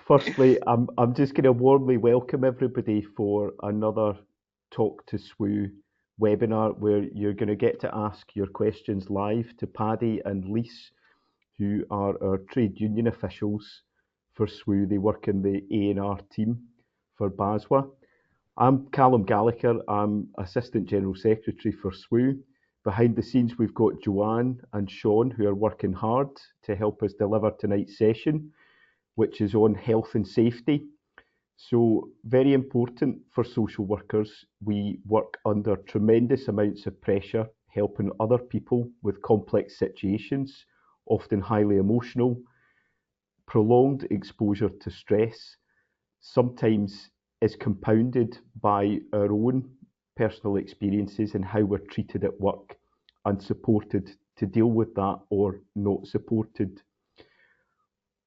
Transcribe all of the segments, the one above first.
Firstly, I'm just going to warmly welcome everybody for another Talk to SWU webinar where you're going to get to ask your questions live to Paddy and Lise, who are our trade union officials for SWU. They work in the A&R team for BASWA. I'm Callum Gallagher. I'm Assistant General Secretary for SWU. Behind the scenes, we've got Joanne and Sean, who are working hard to help us deliver tonight's session, which is on health and safety. So very important for social workers. We work under tremendous amounts of pressure, helping other people with complex situations, often highly emotional, prolonged exposure to stress, sometimes is compounded by our own personal experiences and how we're treated at work and supported to deal with that or not supported.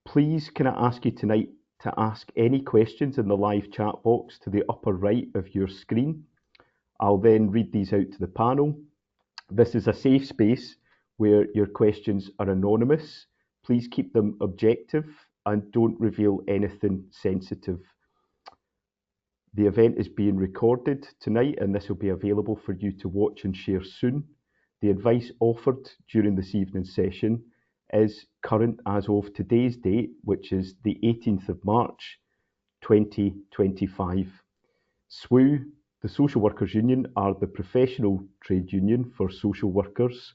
Please can I ask you tonight to ask any questions in the live chat box to the upper right of your screen. I'll then read these out to the panel. This is a safe space where your questions are anonymous. Please keep them objective and don't reveal anything sensitive. The event is being recorded tonight and this will be available for you to watch and share soon. The advice offered during this evening's session is current as of today's date, which is the 18th of March 2025. SWU, the Social Workers Union, are the professional trade union for social workers.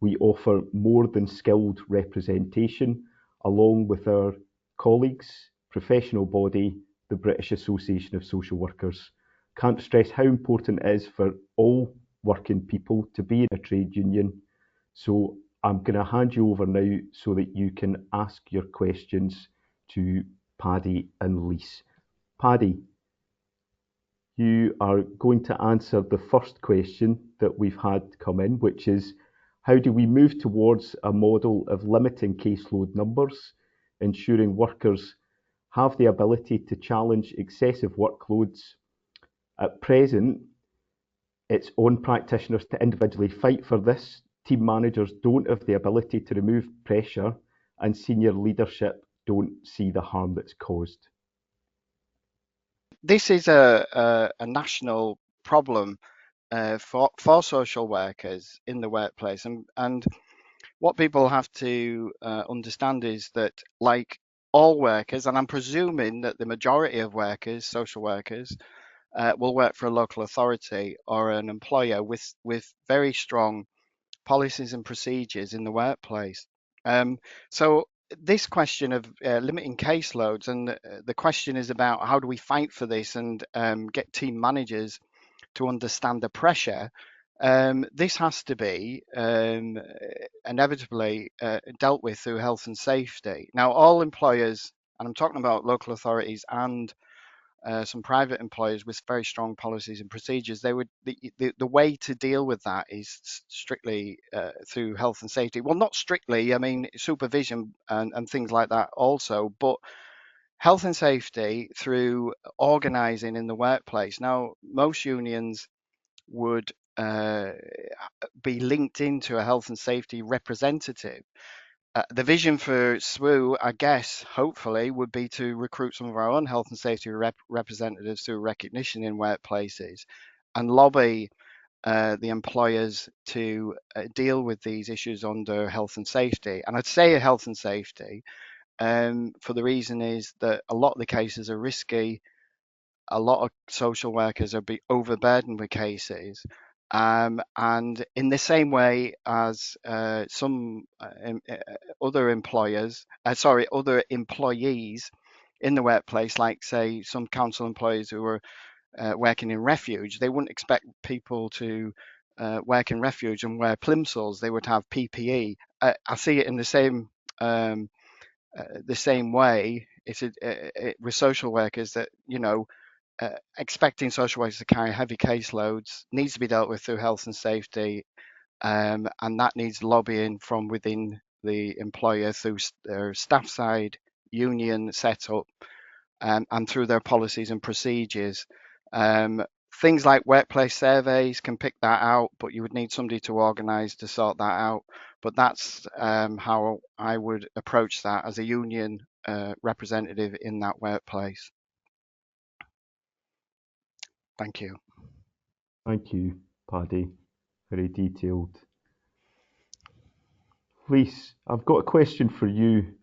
We offer more than skilled representation along with our colleagues, professional body, the British Association of Social Workers. Can't stress how important it is for all working people to be in a trade union. So I'm going to hand you over now so that you can ask your questions to Paddy and Lise. Paddy, you are going to answer the first question that we've had come in, which is how do we move towards a model of limiting caseload numbers, ensuring workers have the ability to challenge excessive workloads? At present, it's on practitioners to individually fight for this. Team managers don't have the ability to remove pressure, and senior leadership don't see the harm that's caused. This is a national problem for social workers in the workplace, and what people have to understand is that, like all workers, and I'm presuming that the majority of workers, social workers, will work for a local authority or an employer with very strong policies and procedures in the workplace. So this question of limiting caseloads, and the question is about how do we fight for this and get team managers to understand the pressure. This has to be inevitably dealt with through health and safety. Now, all employers, and I'm talking about local authorities and some private employers with very strong policies and procedures, they would the way to deal with that is strictly through health and safety. Well, not strictly, I mean supervision and things like that also, but health and safety through organising in the workplace. Now, most unions would be linked into a health and safety representative. The vision for SWU, I guess, hopefully, would be to recruit some of our own health and safety representatives through recognition in workplaces and lobby the employers to deal with these issues under health and safety. And I'd say health and safety for the reason is that a lot of the cases are risky. A lot of social workers are overburdened with cases. And in the same way as some other other employees in the workplace, like say some council employees who are working in refuge, they wouldn't expect people to work in refuge and wear plimsolls. They would have PPE. I see it in the same way. It's with social workers that expecting social workers to carry heavy caseloads needs to be dealt with through health and safety, and that needs lobbying from within the employer through their staff side union setup, and through their policies and procedures. Things like workplace surveys can pick that out, but you would need somebody to organise to sort that out. But that's how I would approach that as a union representative in that workplace. Thank you. Thank you, Paddy. Very detailed. Lise, I've got a question for you.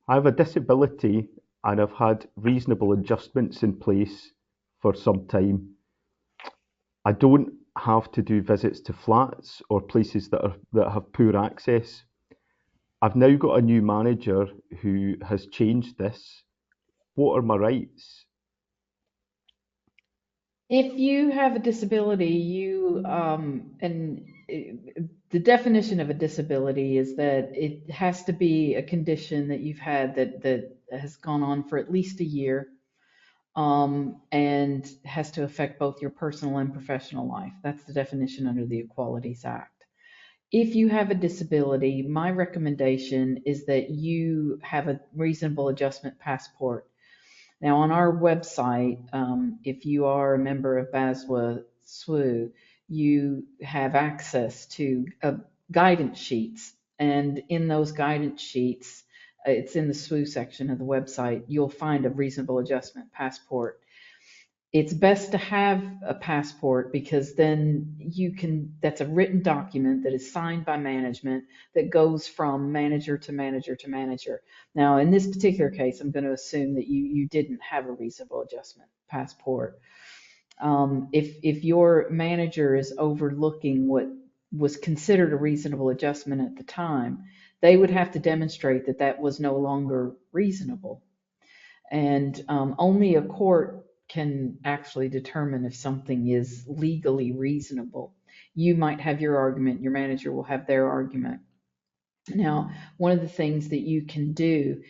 I have a disability and I've had reasonable adjustments in place for some time. I don't have to do visits to flats or places that have poor access. I've now got a new manager who has changed this. What are my rights? If you have a disability, the definition of a disability is that it has to be a condition that you've had that has gone on for at least a year, and has to affect both your personal and professional life. That's the definition under the Equalities Act. If you have a disability, my recommendation is that you have a reasonable adjustment passport. Now, on our website, if you are a member of SWU, you have access to guidance sheets. And in those guidance sheets, it's in the SWU section of the website, you'll find a reasonable adjustment passport. It's best to have a passport because then that's a written document that is signed by management that goes from manager to manager to manager. Now, in this particular case, I'm going to assume that you didn't have a reasonable adjustment passport. If your manager is overlooking what was considered a reasonable adjustment at the time, they would have to demonstrate that that was no longer reasonable. And only a court can actually determine if something is legally reasonable. You might have your argument, your manager will have their argument. Now, one of the things that you can do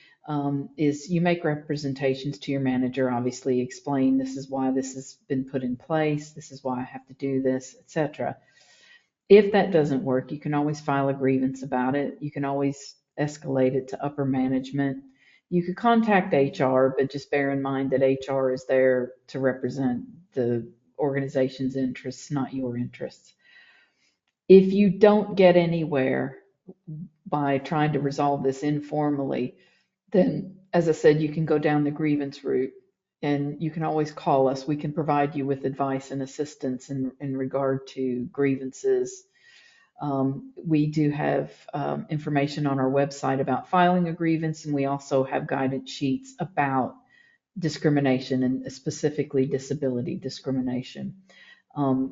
is you make representations to your manager, obviously explain this is why this has been put in place, this is why I have to do this, etc. If that doesn't work, you can always file a grievance about it. You can always escalate it to upper management. You could contact HR, but just bear in mind that HR is there to represent the organization's interests, not your interests. If you don't get anywhere by trying to resolve this informally, then, as I said, you can go down the grievance route, and you can always call us. We can provide you with advice and assistance in regard to grievances. We do have information on our website about filing a grievance, and we also have guidance sheets about discrimination and specifically disability discrimination.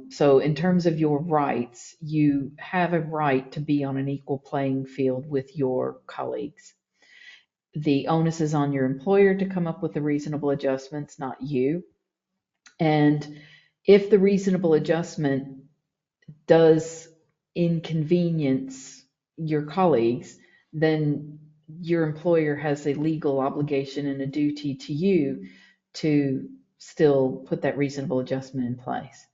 So in terms of your rights, you have a right to be on an equal playing field with your colleagues. The onus is on your employer to come up with the reasonable adjustments, not you. And if the reasonable adjustment does inconvenience your colleagues, then your employer has a legal obligation and a duty to you to still put that reasonable adjustment in place.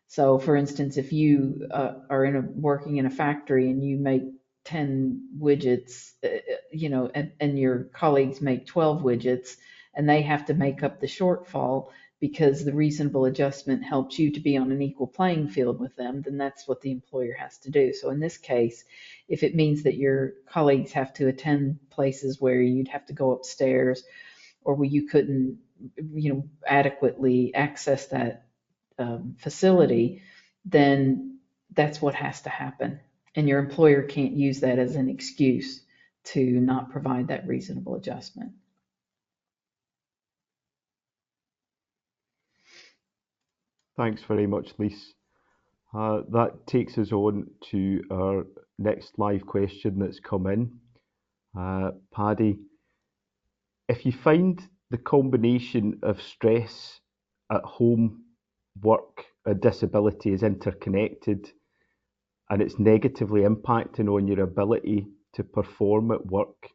So, for instance, if you are working in a factory and you make 10 widgets, and your colleagues make 12 widgets, and they have to make up the shortfall because the reasonable adjustment helps you to be on an equal playing field with them, then that's what the employer has to do. So in this case, if it means that your colleagues have to attend places where you'd have to go upstairs, or where you couldn't, adequately access that facility, then that's what has to happen. And your employer can't use that as an excuse to not provide that reasonable adjustment. Thanks very much, Lise. That takes us on to our next live question that's come in. Paddy, if you find the combination of stress at home, work, and disability is interconnected and it's negatively impacting on your ability to perform at work,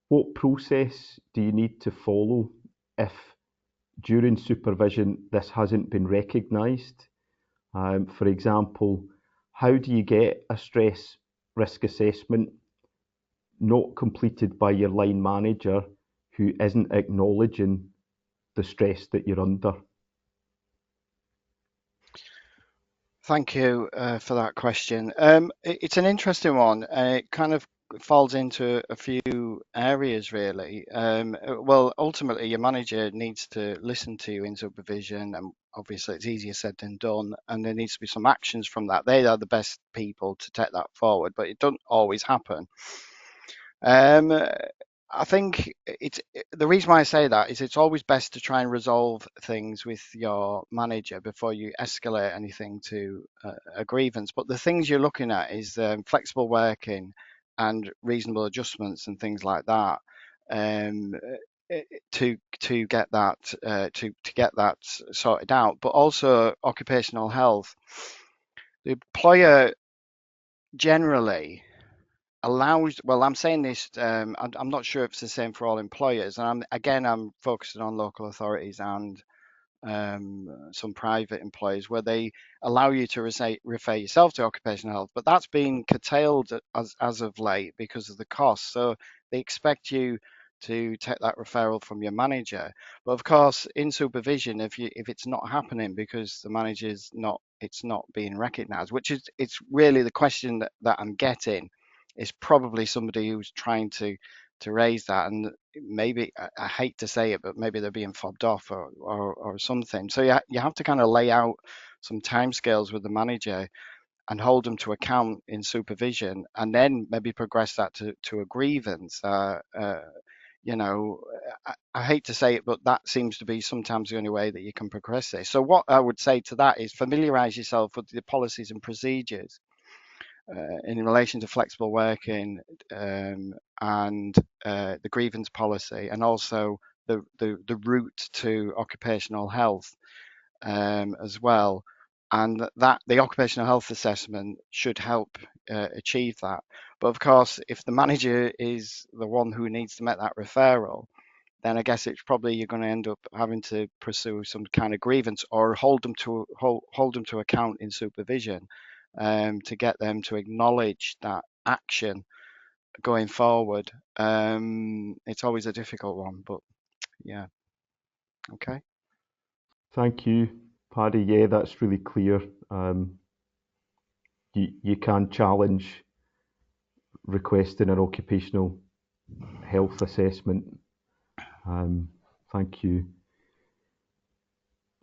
what process do you need to follow if during supervision this hasn't been recognised? For example, how do you get a stress risk assessment not completed by your line manager who isn't acknowledging the stress that you're under? Thank you for that question. It's an interesting one. It kind of falls into a few areas really. Well, ultimately, your manager needs to listen to you in supervision, and obviously, it's easier said than done. And there needs to be some actions from that. They are the best people to take that forward, but it doesn't always happen. Um, I think it's the reason why I say that is it's always best to try and resolve things with your manager before you escalate anything to a grievance. But the things you're looking at is flexible working and reasonable adjustments and things like that, um, to get that to get that sorted out. But also occupational health. The employer generally allows, well, I'm saying this, I'm not sure if it's the same for all employers, and I'm focusing on local authorities and some private employers where they allow you to refer yourself to occupational health, but that's been curtailed as of late because of the cost. So they expect you to take that referral from your manager. But of course, in supervision, if it's not happening because the manager's not, it's not being recognised, which is, it's really the question that I'm getting, is probably somebody who's trying to raise that, and maybe, I hate to say it, but maybe they're being fobbed off or something. So you have to kind of lay out some timescales with the manager and hold them to account in supervision, and then maybe progress that to a grievance. You know, I hate to say it, but that seems to be sometimes the only way that you can progress this. So what I would say to that is familiarize yourself with the policies and procedures in relation to flexible working, and the grievance policy, and also the route to occupational health, as well. And that the occupational health assessment should help achieve that. But of course, if the manager is the one who needs to make that referral, then I guess it's probably you're going to end up having to pursue some kind of grievance or hold them to account in supervision, to get them to acknowledge that action going forward. It's always a difficult one, but yeah, okay. Thank you, Paddy. Yeah, that's really clear. You can challenge requesting an occupational health assessment. Thank you.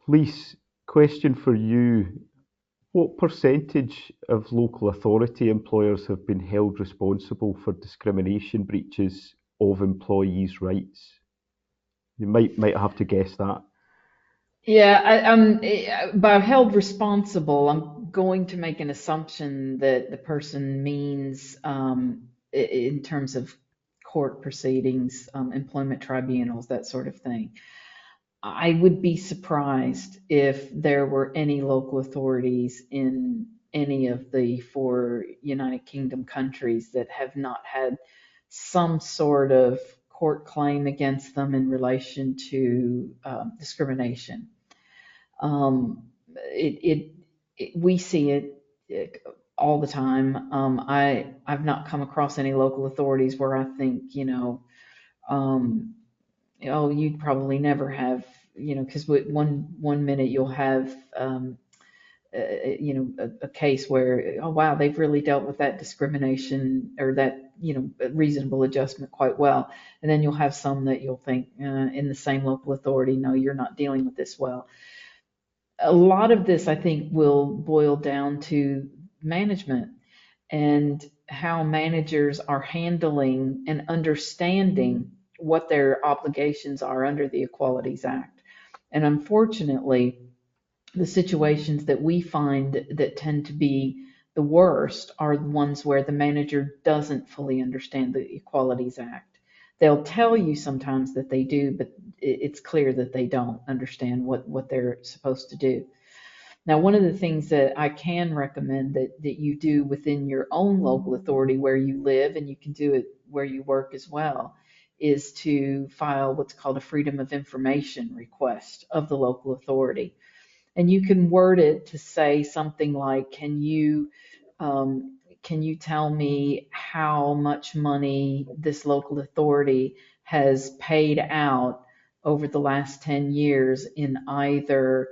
Lise, question for you. What percentage of local authority employers have been held responsible for discrimination breaches of employees' rights? You might have to guess that. Yeah, by held responsible, I'm going to make an assumption that the person means in terms of court proceedings, employment tribunals, that sort of thing. I would be surprised if there were any local authorities in any of the 4 United Kingdom countries that have not had some sort of court claim against them in relation to discrimination. We see it all the time. I've not come across any local authorities where I think, oh, you'd probably never have, because one minute you'll have, a case where, oh wow, they've really dealt with that discrimination or that, reasonable adjustment quite well, and then you'll have some that you'll think in the same local authority, no, you're not dealing with this well. A lot of this, I think, will boil down to management and how managers are handling and understanding what their obligations are under the Equalities Act. And unfortunately, the situations that we find that tend to be the worst are the ones where the manager doesn't fully understand the Equalities Act. They'll tell you sometimes that they do, but it's clear that they don't understand what they're supposed to do. Now, one of the things that I can recommend that you do within your own local authority where you live, and you can do it where you work as well, is to file what's called a Freedom of Information request of the local authority. And you can word it to say something like, can you tell me how much money this local authority has paid out over the last 10 years in either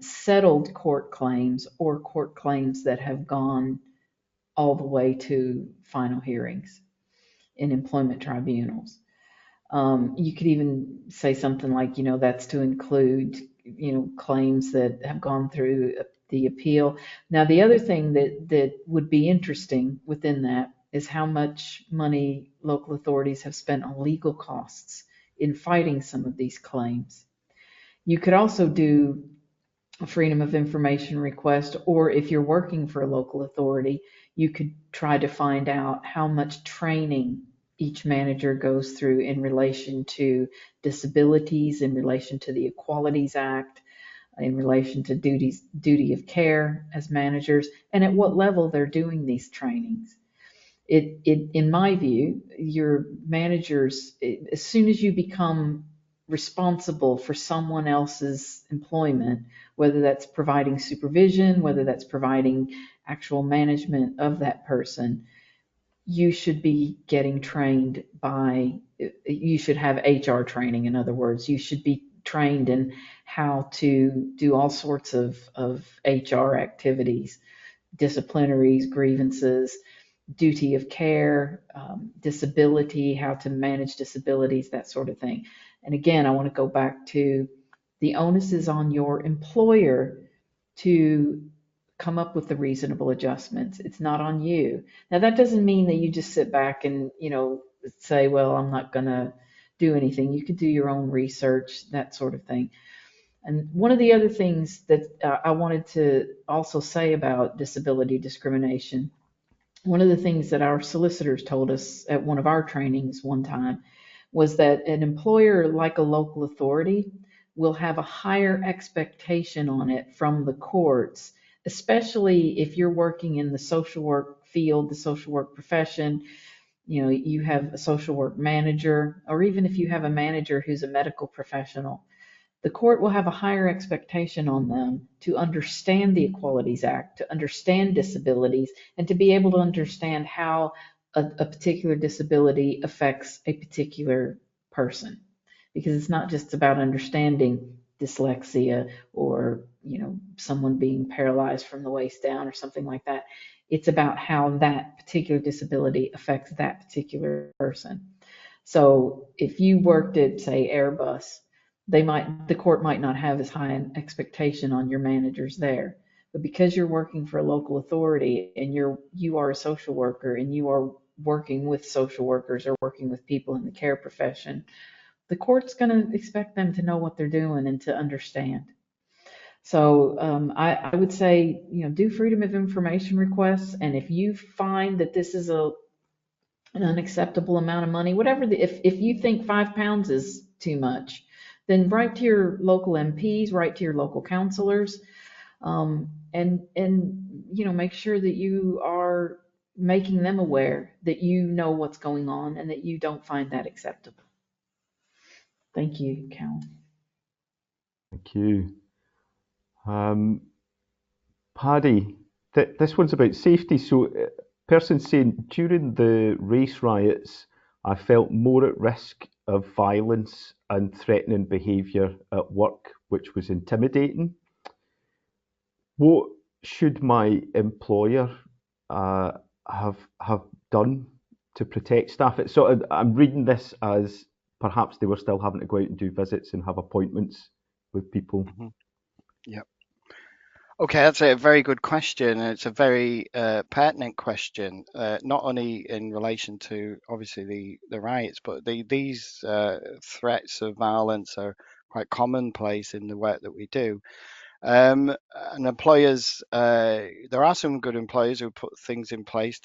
settled court claims or court claims that have gone all the way to final hearings in employment tribunals. You could even say something like, that's to include, claims that have gone through the appeal. Now, the other thing that would be interesting within that is how much money local authorities have spent on legal costs in fighting some of these claims. You could also do a freedom of information request, or if you're working for a local authority, you could try to find out how much training each manager goes through in relation to disabilities, in relation to the Equalities Act, in relation to duty of care as managers, and at what level they're doing these trainings. In my view, your managers, as soon as you become responsible for someone else's employment, whether that's providing supervision, whether that's providing actual management of that person, you should be getting trained you should have HR training. In other words, you should be trained in how to do all sorts of HR activities, disciplinaries, grievances, duty of care, disability, how to manage disabilities, that sort of thing. And again, I want to go back to the onus is on your employer to come up with the reasonable adjustments. It's not on you. Now, that doesn't mean that you just sit back and, say, well, I'm not going to do anything. You could do your own research, that sort of thing. And one of the other things that I wanted to also say about disability discrimination, one of the things that our solicitors told us at one of our trainings one time was that an employer like a local authority will have a higher expectation on it from the courts, especially if you're working in the social work field, the social work profession. You have a social work manager, or even if you have a manager who's a medical professional, the court will have a higher expectation on them to understand the Equalities Act, to understand disabilities, and to be able to understand how a particular disability affects a particular person. Because it's not just about understanding dyslexia or someone being paralyzed from the waist down or something like that. It's about how that particular disability affects that particular person. So if you worked at, say, Airbus, the court might not have as high an expectation on your managers there. But because you're working for a local authority and you are a social worker and you are working with social workers or working with people in the care profession, the court's going to expect them to know what they're doing and to understand. So I would say, do freedom of information requests, and if you find that this is an unacceptable amount of money, whatever if you think £5 is too much, then write to your local MPs, write to your local councillors, and make sure that you are making them aware that you know what's going on and that you don't find that acceptable. Thank you, Cal. Thank you. Paddy, this one's about safety. So, person saying, during the race riots, I felt more at risk of violence and threatening behaviour at work, which was intimidating. What should my employer have done to protect staff? It's sort of, I'm reading this as perhaps they were still having to go out and do visits and have appointments with people. Mm-hmm. Yep. Okay, that's a very good question, and it's a very pertinent question, not only in relation to obviously the riots, but these threats of violence are quite commonplace in the work that we do. And employers, there are some good employers who put things in place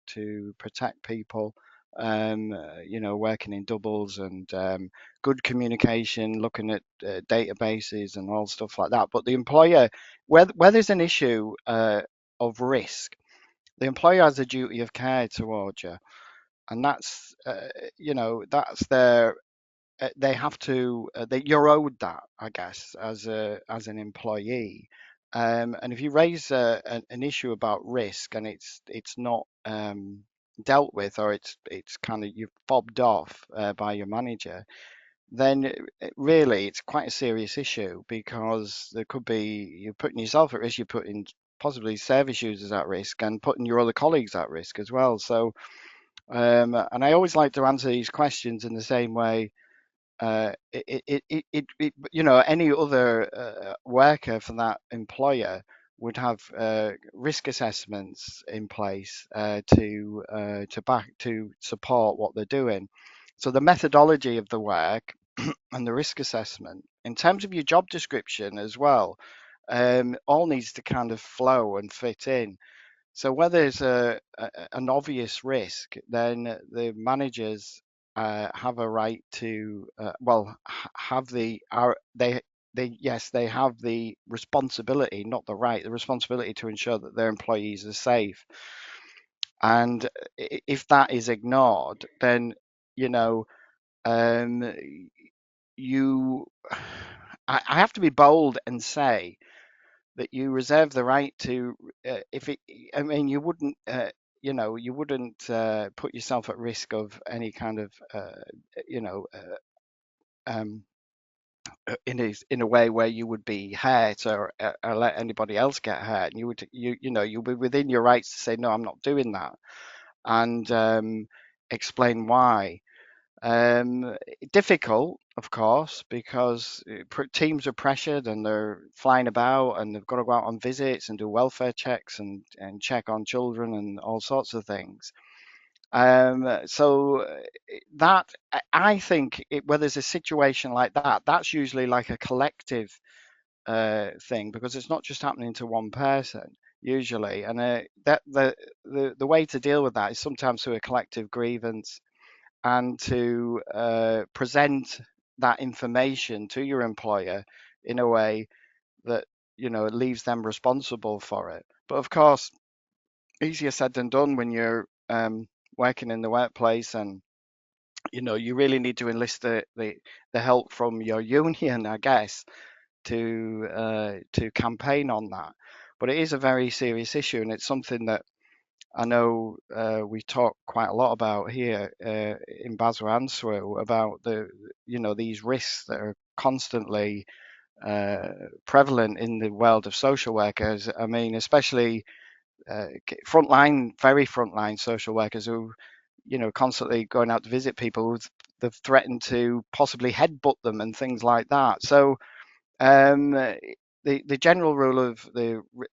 to protect people, working in doubles and good communication, looking at databases and all stuff like that. But the employer, where there's an issue of risk, the employer has a duty of care towards you, and that's that's their they have to you're owed that, I guess, as an employee. And if you raise an issue about risk and it's not dealt with, or it's kind of you've fobbed off by your manager, then really it's quite a serious issue, because there could be, you're putting yourself at risk, you're putting possibly service users at risk and putting your other colleagues at risk as well. So, and I always like to answer these questions in the same way. Any other worker for that employer would have risk assessments in place to support what they're doing. So the methodology of the work and the risk assessment, in terms of your job description as well, all needs to kind of flow and fit in. So where there's an obvious risk, then the managers have a right to have they have the responsibility, not the right, the responsibility to ensure that their employees are safe. And if that is ignored, then you know um, you I have to be bold and say that you reserve the right to if it I mean you wouldn't put yourself at risk of any kind of you know um in a way where you would be hurt or let anybody else get hurt, and you'll be within your rights to say no, I'm not doing that, and explain why. Difficult, of course, because teams are pressured and they're flying about and they've got to go out on visits and do welfare checks and check on children and all sorts of things. So that I think where there's a situation like that, that's usually like a collective thing, because it's not just happening to one person usually, and that the way to deal with that is sometimes through a collective grievance and to present that information to your employer in a way that it leaves them responsible for it. But of course, easier said than done when you're working in the workplace, and you really need to enlist the help from your union, I guess, to campaign on that. But it is a very serious issue, and it's something that I know we talk quite a lot about here in Basel and SWU about these risks that are constantly prevalent in the world of social workers. I mean, especially very frontline social workers who, constantly going out to visit people who they've threatened to possibly headbutt them and things like that. So the general rule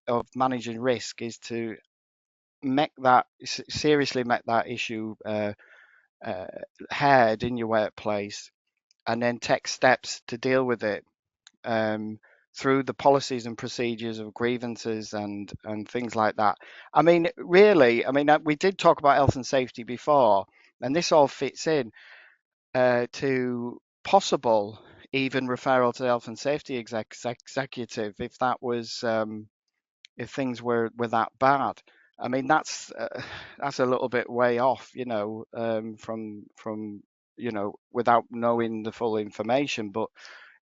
of managing risk is to seriously make that issue heard in your workplace, and then take steps to deal with it through the policies and procedures of grievances and things like that. I mean, really, we did talk about health and safety before, and this all fits in to possible even referral to the health and safety executive if that was if things were that bad. I mean, that's a little bit way off, from without knowing the full information. But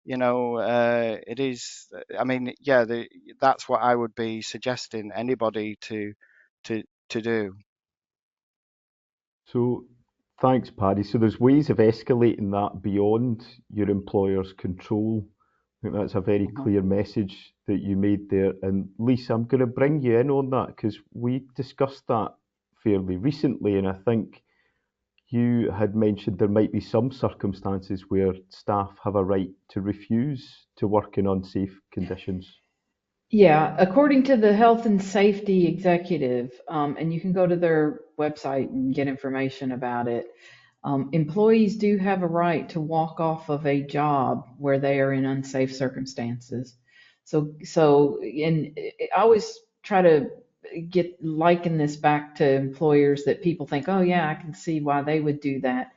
it is. I mean, yeah, that's what I would be suggesting anybody to do. So thanks, Paddy. So there's ways of escalating that beyond your employer's control. I think that's a very clear message that you made there. And Lisa, I'm going to bring you in on that because we discussed that fairly recently, and I think you had mentioned there might be some circumstances where staff have a right to refuse to work in unsafe conditions. Yeah, according to the health and safety executive, and you can go to their website and get information about it. Employees do have a right to walk off of a job where they are in unsafe circumstances. And I always try to liken this back to employers that people think, oh yeah, I can see why they would do that,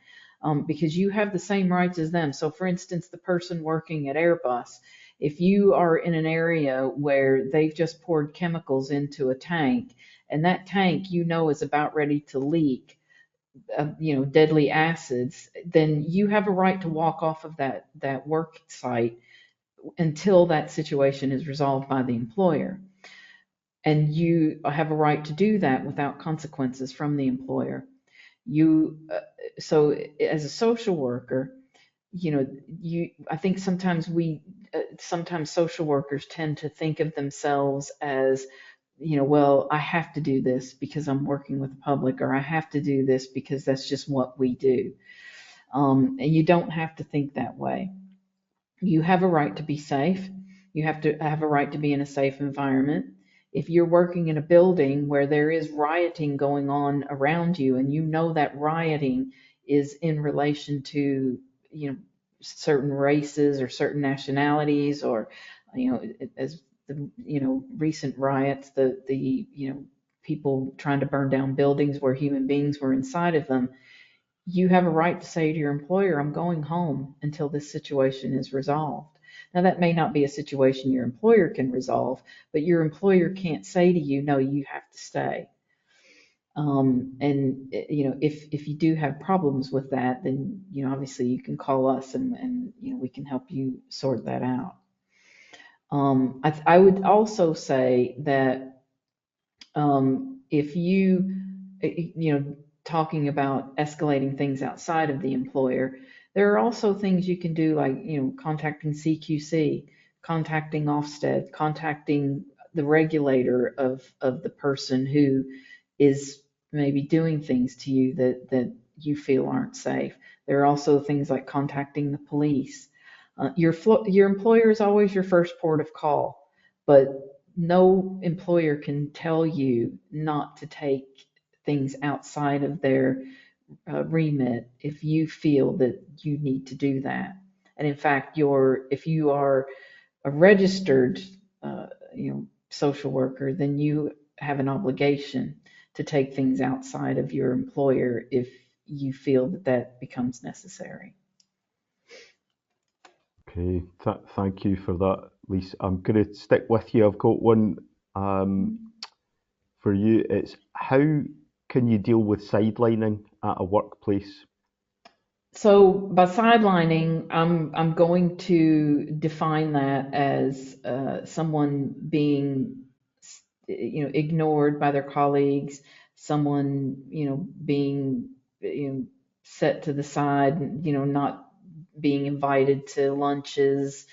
because you have the same rights as them. So, for instance, the person working at Airbus, if you are in an area where they've just poured chemicals into a tank, and that tank is about ready to leak, deadly acids, then you have a right to walk off of that work site until that situation is resolved by the employer. And you have a right to do that without consequences from the employer. So as a social worker, I think sometimes sometimes social workers tend to think of themselves as well, I have to do this because I'm working with the public, or I have to do this because that's just what we do. And you don't have to think that way. You have a right to be safe. You have to have a right to be in a safe environment. If you're working in a building where there is rioting going on around you, and you know that rioting is in relation to, certain races or certain nationalities, or, as the, recent riots, the people trying to burn down buildings where human beings were inside of them, you have a right to say to your employer, I'm going home until this situation is resolved. Now, that may not be a situation your employer can resolve, but your employer can't say to you, no, you have to stay. And if you do have problems with that, then obviously you can call us, and we can help you sort that out. I would also say that if talking about escalating things outside of the employer, there are also things you can do, like contacting CQC, contacting Ofsted, contacting the regulator of the person who is maybe doing things to you that you feel aren't safe. There are also things like contacting the police. Your employer is always your first port of call, but no employer can tell you not to take things outside of their remit if you feel that you need to do that. And in fact, if you are a registered social worker, then you have an obligation to take things outside of your employer if you feel that becomes necessary. Okay, thank you for that, Lisa. I'm going to stick with you. I've got one for you. It's how can you deal with sidelining at a workplace? So by sidelining, I'm going to define that as someone being ignored by their colleagues, someone being set to the side, not being invited to lunches,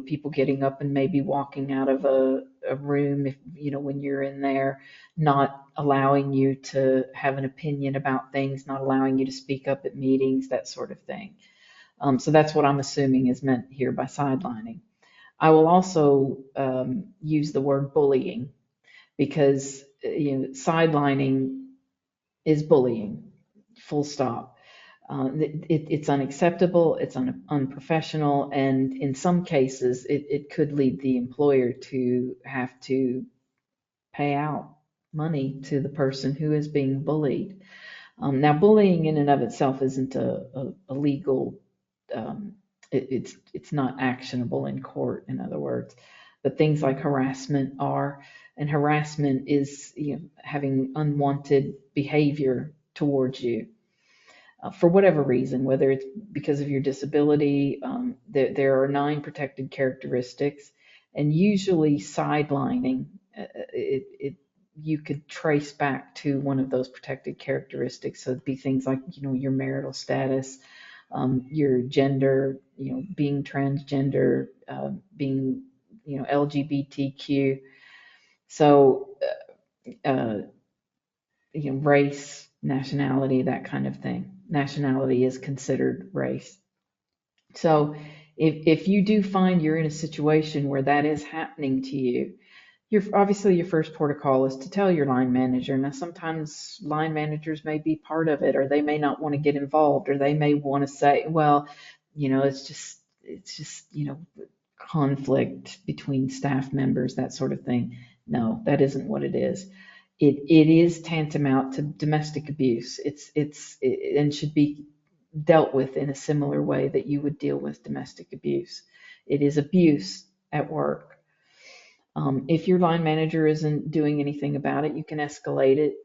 people getting up and maybe walking out of a room if when you're in there, not allowing you to have an opinion about things, not allowing you to speak up at meetings, that sort of thing. So that's what I'm assuming is meant here by sidelining. I will also use the word bullying, because sidelining is bullying, full stop. It's unacceptable, it's unprofessional, and in some cases, it could lead the employer to have to pay out money to the person who is being bullied. Now, bullying in and of itself isn't a legal, it's not actionable in court, in other words, but things like harassment are, and harassment is having unwanted behavior towards you. For whatever reason, whether it's because of your disability, there are 9 protected characteristics, and usually sidelining, you could trace back to one of those protected characteristics. So it'd be things like your marital status, your gender, being transgender, being LGBTQ. So race, nationality, that kind of thing. Nationality is considered race. So if you do find you're in a situation where that is happening to you, obviously your first port of call is to tell your line manager. Now, sometimes line managers may be part of it, or they may not want to get involved, or they may want to say, well, it's just conflict between staff members, that sort of thing. No, that isn't what it is. It is tantamount to domestic abuse. And should be dealt with in a similar way that you would deal with domestic abuse. It is abuse at work. If your line manager isn't doing anything about it, you can escalate it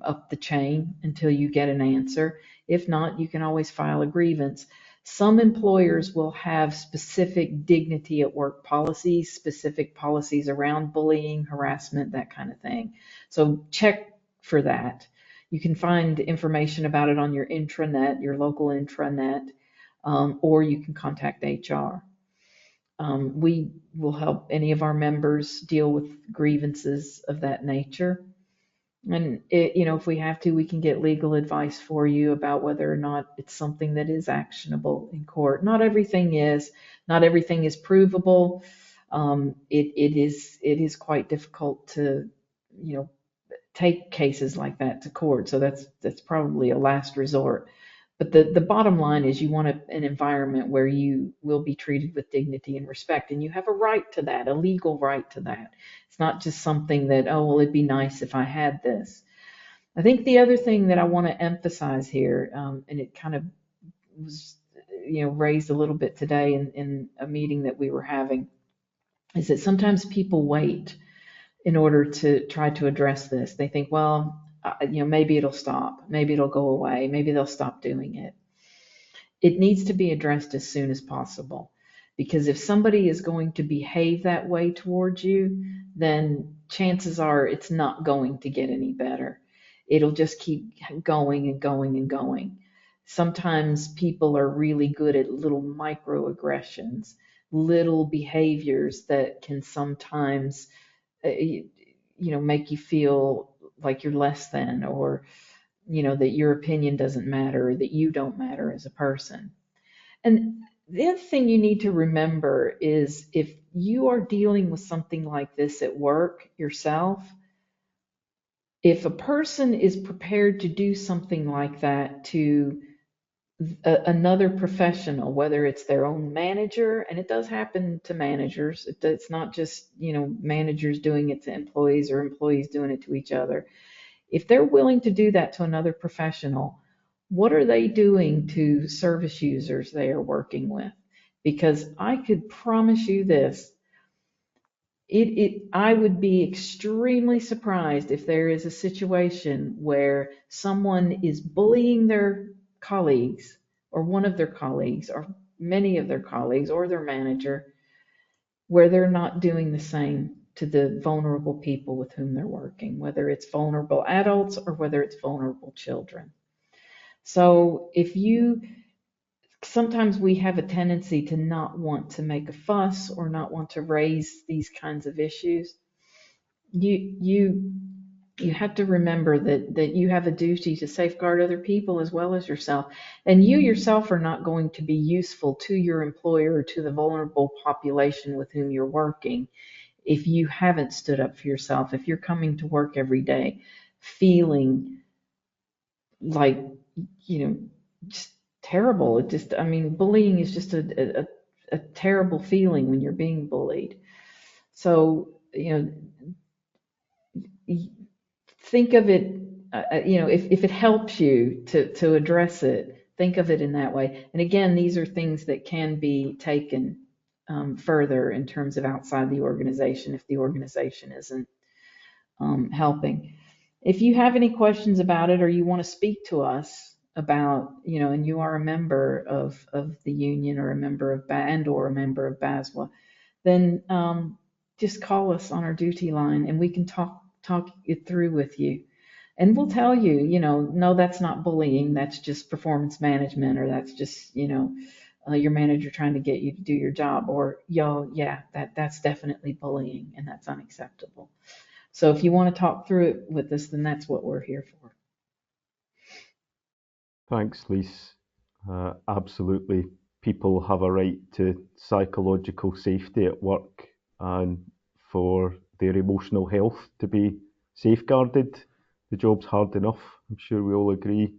up the chain until you get an answer. If not, you can always file a grievance. Some employers will have specific dignity at work policies, specific policies around bullying, harassment, that kind of thing. So check for that. You can find information about it on your intranet, your local intranet, or you can contact HR. We will help any of our members deal with grievances of that nature. And if we have to, we can get legal advice for you about whether or not it's something that is actionable in court. Not everything is. Not everything is provable. It is quite difficult to, take cases like that to court. So that's probably a last resort. But the bottom line is you want an environment where you will be treated with dignity and respect, and you have a right to that, a legal right to that. It's not just something that, oh, well, it'd be nice if I had this. I think the other thing that I want to emphasize here, and it kind of was, raised a little bit today in a meeting that we were having, is that sometimes people wait in order to try to address this. They think, well, maybe it'll stop, maybe it'll go away, maybe they'll stop doing it. It needs to be addressed as soon as possible, because if somebody is going to behave that way towards you, then chances are it's not going to get any better. It'll just keep going and going and going. Sometimes people are really good at little microaggressions, little behaviors that can sometimes make you feel like you're less than, or that your opinion doesn't matter, or that you don't matter as a person. And the other thing you need to remember is, if you are dealing with something like this at work yourself, if a person is prepared to do something like that to another professional, whether it's their own manager, and it does happen to managers, it's not just managers doing it to employees or employees doing it to each other. If they're willing to do that to another professional, what are they doing to service users they are working with? Because I could promise you this, I would be extremely surprised if there is a situation where someone is bullying their colleagues, or one of their colleagues, or many of their colleagues, or their manager, where they're not doing the same to the vulnerable people with whom they're working, whether it's vulnerable adults or whether it's vulnerable children. So sometimes we have a tendency to not want to make a fuss or not want to raise these kinds of issues. You have to remember that you have a duty to safeguard other people as well as yourself. And you yourself are not going to be useful to your employer or to the vulnerable population with whom you're working if you haven't stood up for yourself, if you're coming to work every day feeling like, just terrible. Bullying is just a terrible feeling when you're being bullied. So, think of it, if it helps you to address it, think of it in that way. And again, these are things that can be taken further in terms of outside the organization if the organization isn't helping. If you have any questions about it, or you want to speak to us about, and you are a member of the union, or a member of or a member of BASWA, then just call us on our duty line and we can talk it through with you. And we'll tell you, no, that's not bullying, that's just performance management, or that's just, your manager trying to get you to do your job, or, yeah, that's definitely bullying and that's unacceptable. So if you want to talk through it with us, then that's what we're here for. Thanks, Lise. Absolutely. People have a right to psychological safety at work, and for their emotional health to be safeguarded. The job's hard enough, I'm sure we all agree.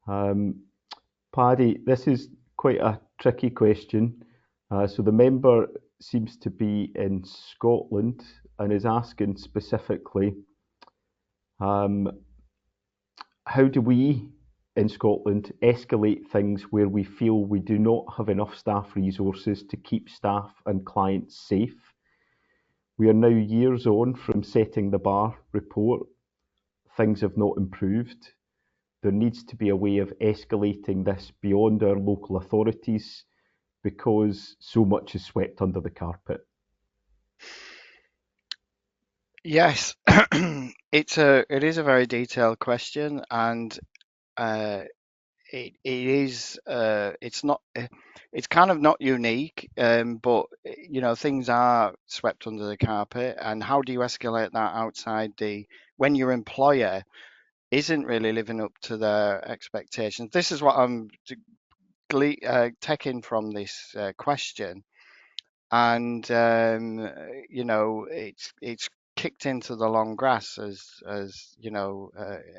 Paddy, this is quite a tricky question. So the member seems to be in Scotland and is asking specifically, how do we in Scotland escalate things where we feel we do not have enough staff resources to keep staff and clients safe? We are now years on from setting the bar report. Things have not improved. There needs to be a way of escalating this beyond our local authorities, because so much is swept under the carpet. Yes, it is a very detailed question, and it is it's not it's kind of not unique, but things are swept under the carpet. And how do you escalate that outside when your employer isn't really living up to their expectations? This is what I'm taking from this question, and it's kicked into the long grass, as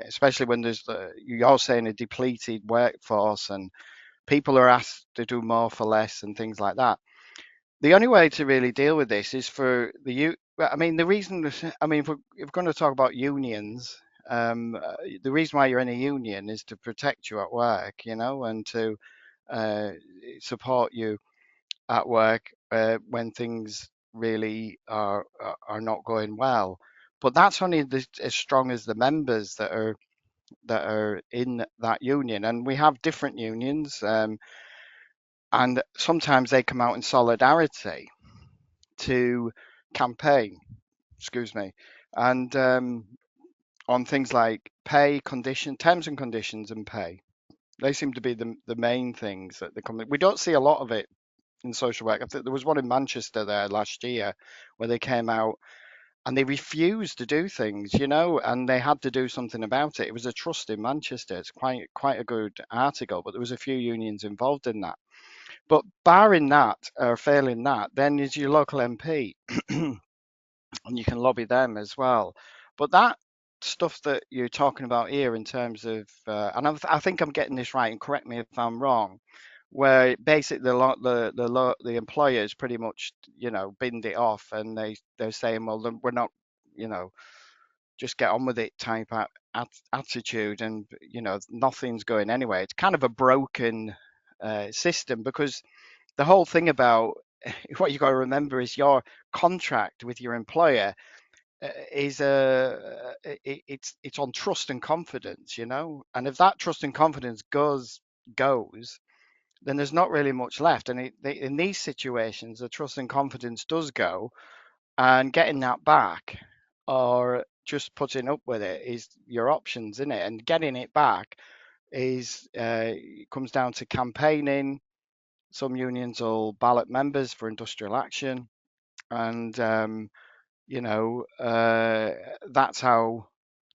especially when you're saying a depleted workforce and people are asked to do more for less and things like that. The only way to really deal with this is for I mean, the reason, I mean, if we're going to talk about unions, the reason why you're in a union is to protect you at work, and to uh, support you at work when things really are not going well. But that's only as strong as the members that are in that union, and we have different unions, and sometimes they come out in solidarity to campaign. Excuse me, and on things like pay, terms and conditions, and pay. They seem to be the main things that they come. We don't see a lot of it in social work. I think there was one in Manchester there last year where they came out and they refused to do things, and they had to do something about it. It was a trust in Manchester. It's quite a good article, but there was a few unions involved in that. But barring that or failing that, then is your local MP, and you can lobby them as well. But that stuff that you're talking about here in terms of, and I think I'm getting this right, and correct me if I'm wrong, where basically the employers pretty much binned it off, and they're saying, well, then we're not, just get on with it type attitude, and nothing's going anywhere. It's kind of a broken system, because the whole thing about what you got to remember is your contract with your employer is it's on trust and confidence, and if that trust and confidence goes, then there's not really much left. And in these situations, the trust and confidence does go, and getting that back or just putting up with it is your options, isn't it? And getting it back is comes down to campaigning. Some unions will ballot members for industrial action, and that's how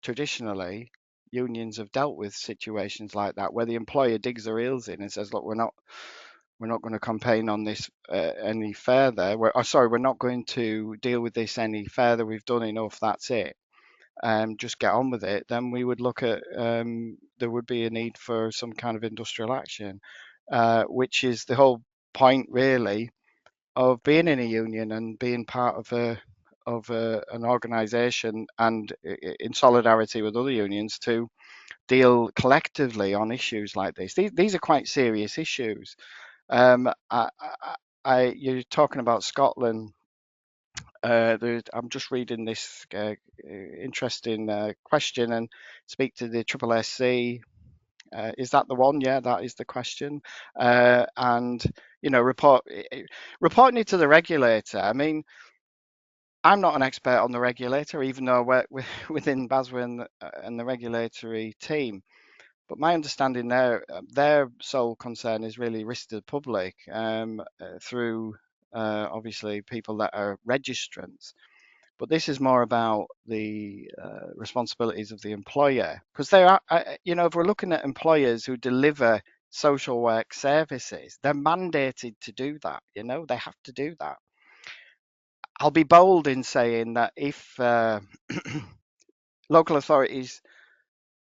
traditionally unions have dealt with situations like that, where the employer digs their heels in and says, look, we're not going to campaign on this any further. We're not going to deal with this any further. We've done enough. That's it. Just get on with it. Then we would look at there would be a need for some kind of industrial action, which is the whole point, really, of being in a union and being part of an organisation, and in solidarity with other unions, to deal collectively on issues like this. These are quite serious issues. You're talking about Scotland. I'm just reading this interesting question, and speak to the SSC. Is that the one? Yeah, that is the question. And reporting it to the regulator. I mean, I'm not an expert on the regulator, even though I work within BASWA and the regulatory team. But my understanding their sole concern is really risk to the public, through obviously people that are registrants. But this is more about the responsibilities of the employer, because they are, if we're looking at employers who deliver social work services, they're mandated to do that. They have to do that. I'll be bold in saying that if local authorities,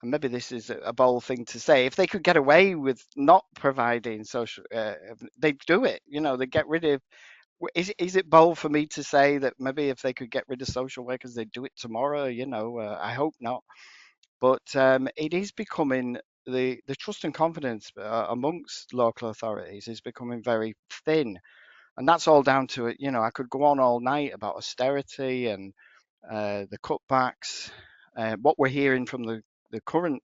and maybe this is a bold thing to say, if they could get away with not providing social, they'd do it. They get rid of. Is it bold for me to say that maybe if they could get rid of social workers, they'd do it tomorrow? I hope not. But it is becoming, the trust and confidence amongst local authorities is becoming very thin, and that's all down to it. I could go on all night about austerity and the cutbacks. What we're hearing from the current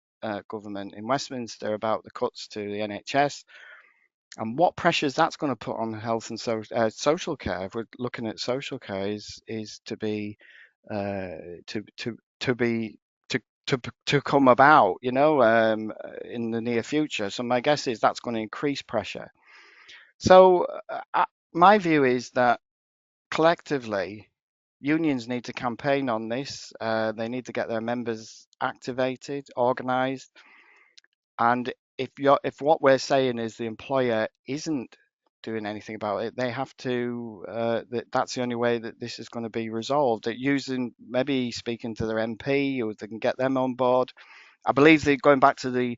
government in Westminster about the cuts to the NHS, and what pressures that's going to put on health and social care. If we're looking at social care, is to be to to come about, in the near future. So my guess is that's going to increase pressure. So my view is that collectively, unions need to campaign on this. They need to get their members activated, organised, and if what we're saying is the employer isn't doing anything about it, they have to. That's the only way that this is going to be resolved. Using maybe speaking to their MP, or they can get them on board. I believe that going back to the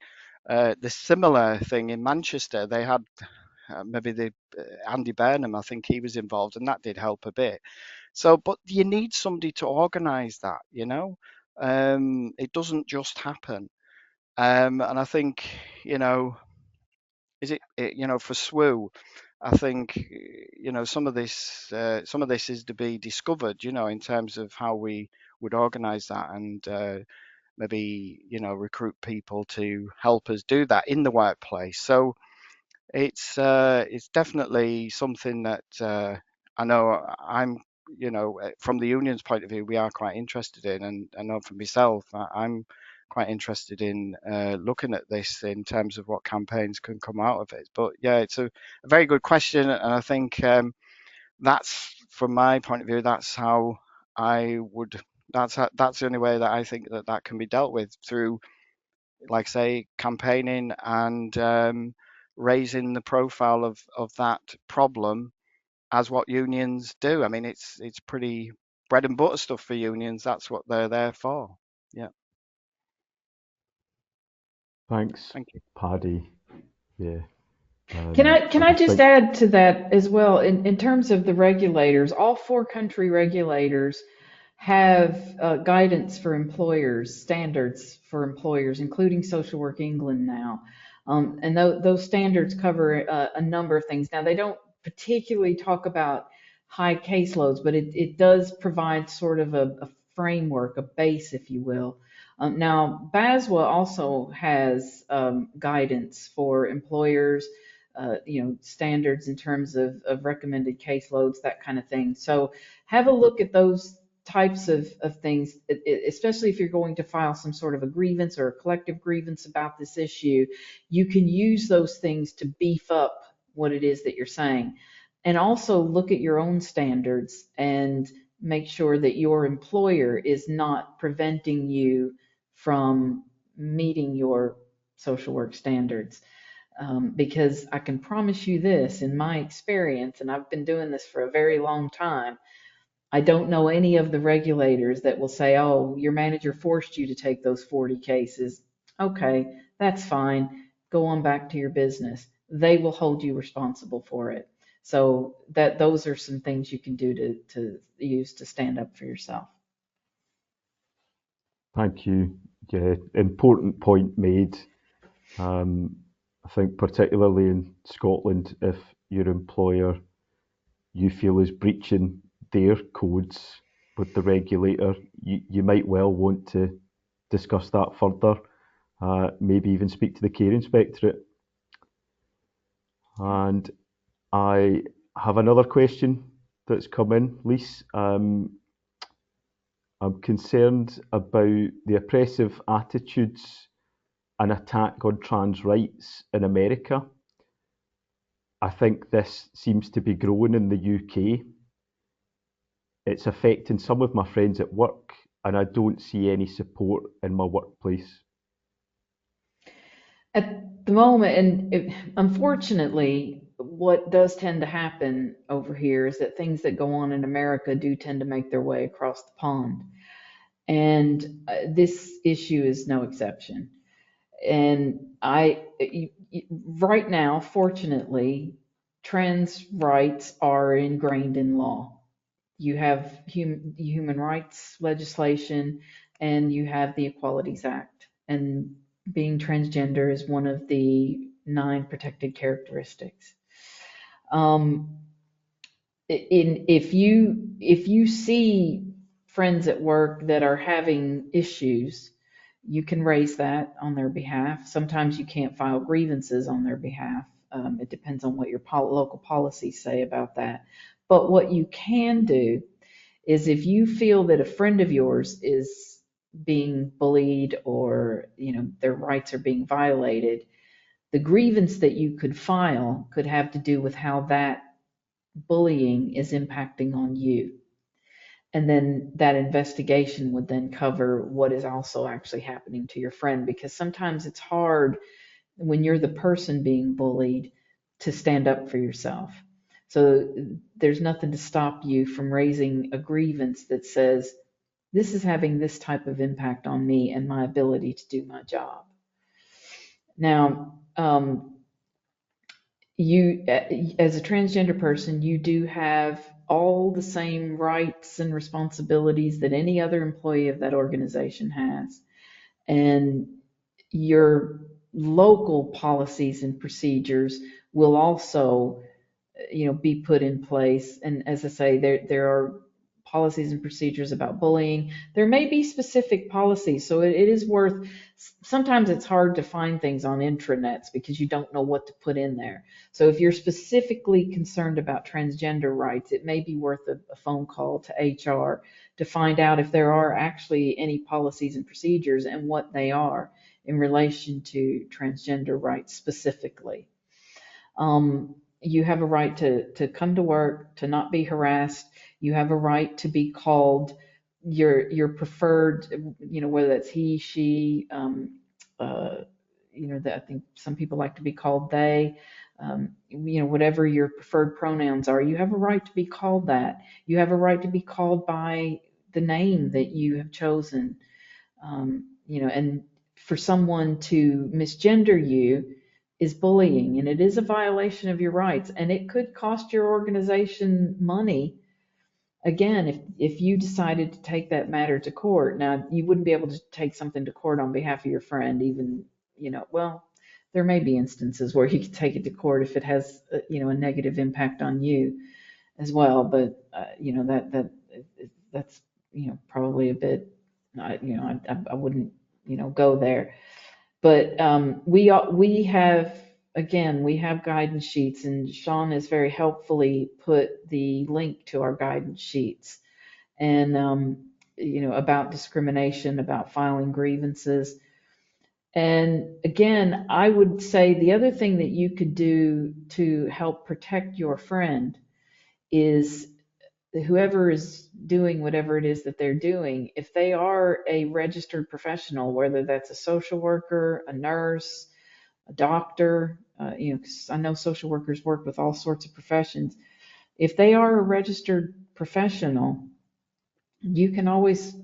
similar thing in Manchester, they had maybe the Andy Burnham, I think he was involved, and that did help a bit. So, but you need somebody to organise that, it doesn't just happen. And I think, is it, for SWU, I think, some of this is to be discovered, in terms of how we would organise that, and maybe, recruit people to help us do that in the workplace. So it's definitely something that I know I'm, from the union's point of view, we are quite interested in, and I know for myself, I'm quite interested in looking at this in terms of what campaigns can come out of it. But yeah, it's a very good question, and I think that's, from my point of view, that's how I would. That's the only way that I think that can be dealt with, through, like say, campaigning and raising the profile of that problem as what unions do. I mean, it's pretty bread and butter stuff for unions. That's what they're there for. Yeah. Thanks, Thank you. Paddy. Yeah. Can I just think, add to that as well? In terms of the regulators, all 4 country regulators have guidance for employers, standards for employers, including Social Work England now. And those standards cover a number of things. Now, they don't particularly talk about high caseloads, but it does provide sort of a framework, a base, if you will. Now, BASWA also has guidance for employers, standards in terms of recommended caseloads, that kind of thing. So have a look at those types of things, especially if you're going to file some sort of a grievance or a collective grievance about this issue. You can use those things to beef up what it is that you're saying. And also look at your own standards and make sure that your employer is not preventing you from meeting your social work standards. Because I can promise you this, in my experience, and I've been doing this for a very long time, I don't know any of the regulators that will say, oh, your manager forced you to take those 40 cases. Okay, that's fine. Go on back to your business. They will hold you responsible for it. So those are some things you can do to use to stand up for yourself. thank you. Yeah, important point made. I think particularly in Scotland, if your employer you feel is breaching their codes with the regulator, you might well want to discuss that further. Maybe even speak to the care inspectorate. And I have another question that's come in, Lise. I'm concerned about the oppressive attitudes and attack on trans rights in America. I think this seems to be growing in the UK. It's affecting some of my friends at work, and I don't see any support in my workplace. At the moment, and unfortunately, what does tend to happen over here is that things that go on in America do tend to make their way across the pond. And this issue is no exception. And right now, fortunately, trans rights are ingrained in law. You have human rights legislation, and you have the Equalities Act. And being transgender is one of the 9 protected characteristics. If you see friends at work that are having issues, you can raise that on their behalf. Sometimes you can't file grievances on their behalf. It depends on what your local policies say about that. But what you can do is, if you feel that a friend of yours is being bullied or, their rights are being violated, the grievance that you could file could have to do with how that bullying is impacting on you. And then that investigation would then cover what is also actually happening to your friend, because sometimes it's hard when you're the person being bullied to stand up for yourself. So there's nothing to stop you from raising a grievance that says, this is having this type of impact on me and my ability to do my job. Now, you, as a transgender person, you do have all the same rights and responsibilities that any other employee of that organization has. And your local policies and procedures will also, be put in place. And as I say, there are policies and procedures about bullying. There may be specific policies, so it is worth, sometimes it's hard to find things on intranets because you don't know what to put in there. So if you're specifically concerned about transgender rights, it may be worth a phone call to HR to find out if there are actually any policies and procedures and what they are in relation to transgender rights specifically. You have a right to come to work, to not be harassed. You have a right to be called your preferred, whether that's he, she, that I think some people like to be called they, whatever your preferred pronouns are, you have a right to be called that. You have a right to be called by the name that you have chosen. And for someone to misgender you is bullying, and it is a violation of your rights, and it could cost your organization money. Again, if you decided to take that matter to court, now you wouldn't be able to take something to court on behalf of your friend, even, well, there may be instances where you could take it to court if it has, a negative impact on you as well. But, that's, probably a bit, I wouldn't, go there. But we have, again, we have guidance sheets, and Sean has very helpfully put the link to our guidance sheets, and about discrimination, about filing grievances. And again, I would say the other thing that you could do to help protect your friend is, whoever is doing whatever it is that they're doing, if they are a registered professional, whether that's a social worker, a nurse, a doctor, 'cause I know social workers work with all sorts of professions. If they are a registered professional, you can always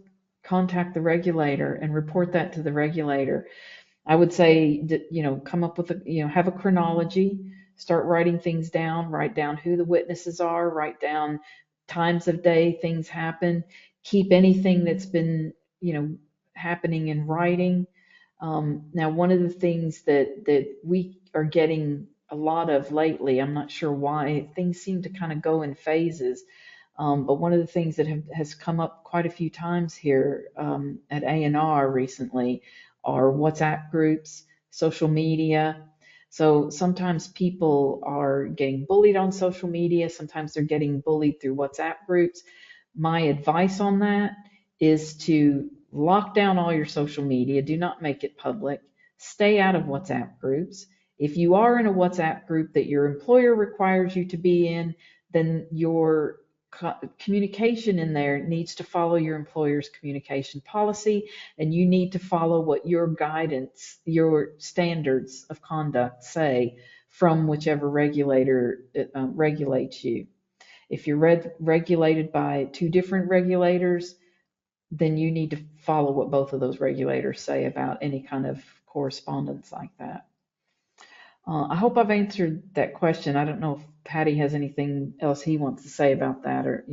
contact the regulator and report that to the regulator. I would say, come up with have a chronology, start writing things down, write down who the witnesses are, write down times of day things happen, keep anything that's been, happening in writing. Now, one of the things that we are getting a lot of lately, I'm not sure why, things seem to kind of go in phases. But one of the things that has come up quite a few times here at A&R recently are WhatsApp groups, social media. So sometimes people are getting bullied on social media. Sometimes they're getting bullied through WhatsApp groups. My advice on that is to lock down all your social media. Do not make it public. Stay out of WhatsApp groups. If you are in a WhatsApp group that your employer requires you to be in, then your communication in there needs to follow your employer's communication policy, and you need to follow what your guidance, your standards of conduct say from whichever regulator regulates you. If you're regulated by two different regulators, then you need to follow what both of those regulators say about any kind of correspondence like that. I hope I've answered that question. I don't know if Patty has anything else he wants to say about that, or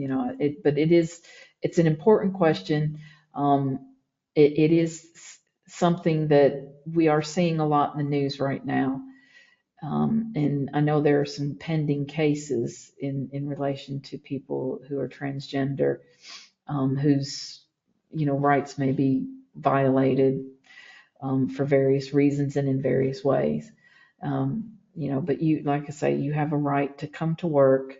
but it's an important question. It is something that we are seeing a lot in the news right now, and I know there are some pending cases in relation to people who are transgender, whose rights may be violated for various reasons and in various ways. But you, like I say, you have a right to come to work,